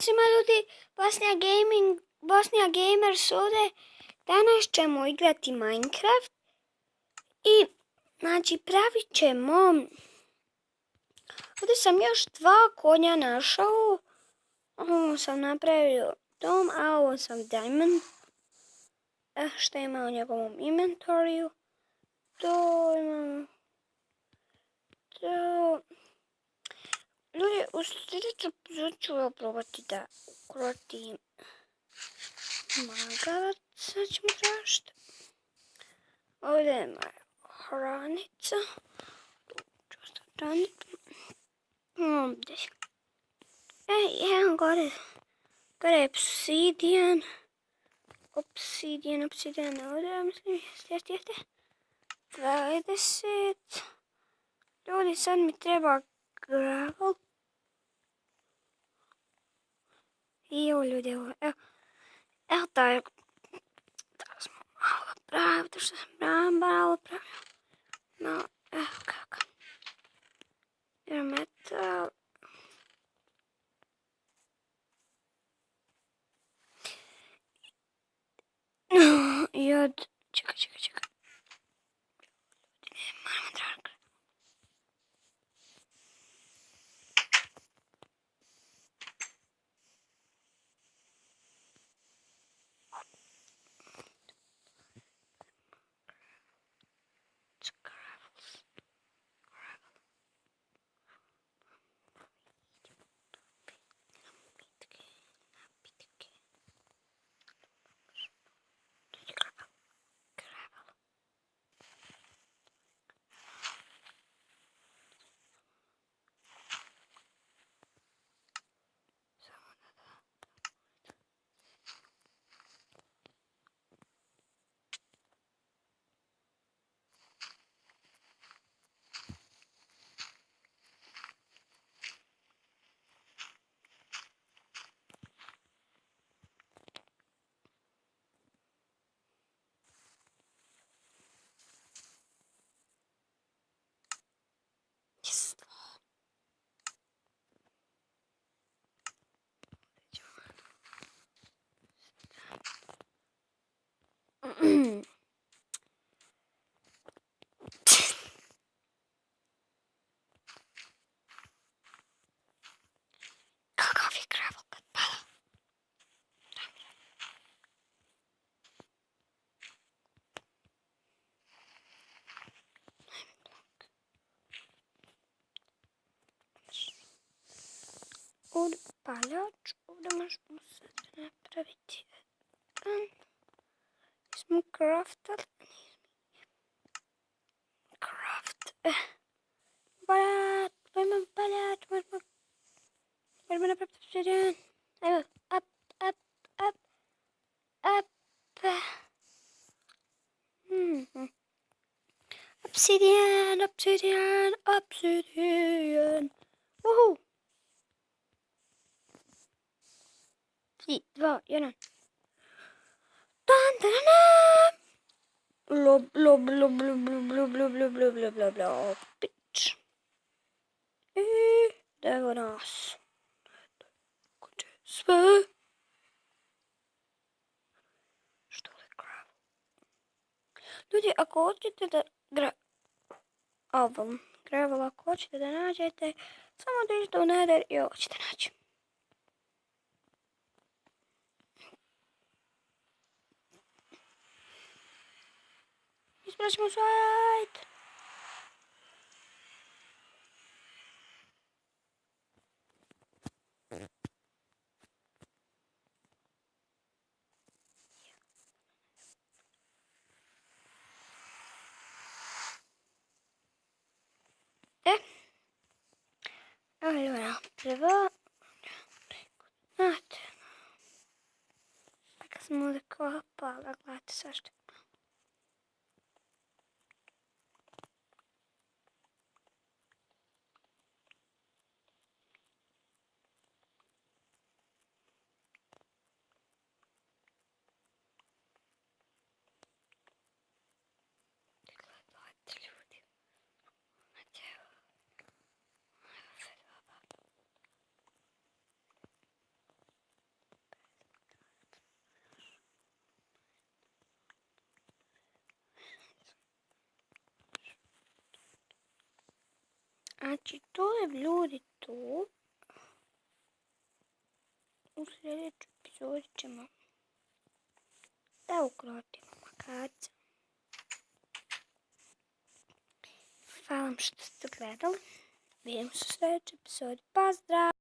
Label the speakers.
Speaker 1: Ćao svima ljudi, Bosnija Gamers ovdje. Danas ćemo igrati Minecraft i znači pravit ćemo, ovdje sam još 2 konja našao, ovo sam napravio dom, a ovo sam diamond. Šta ima u njegovom inventoriju? To imam, to... Ljudi, u sljedeću ću probati da ukrotim magarac, sad ćemo tražiti. Ovdje je moja hranica. Tu ću hraniti. Ovdje. Evo gore je obsidijan. Obsidijan, ovdje, mislim, jeste. 20. Ljudi, sad mi treba gravel. I evo ljudi, evo taj, da smo malo pravili, to što sam malo pravio. No, evo kako. Jer metal. I od, čekaj. Moramo drago. Kakav je gravel kad pada? Ovdje paljač, ovdje možemo sad napraviti jedan. Smo craftali. Paljač, možemo napraviti obsidijan. Evo, up. Obsidijan. Woohoo! 3, 2, 1. Lob, bitch. Evo nas. Sve. Što je gravel? Ljudi, ako hoćete da gravel, ako hoćete da nađete, samo da idete u Nether i ovo ćete naći. Ispraćemo sajt. Allora, prvo. Znate. Kad sam ovdje kopala, gledajte zašto. Znači, to je ljudi tu. U sljedećoj epizodi ćemo da ukrotimo makarca. Hvala vam što ste gledali. Vidimo se u sljedećoj epizodi. Pozdrav!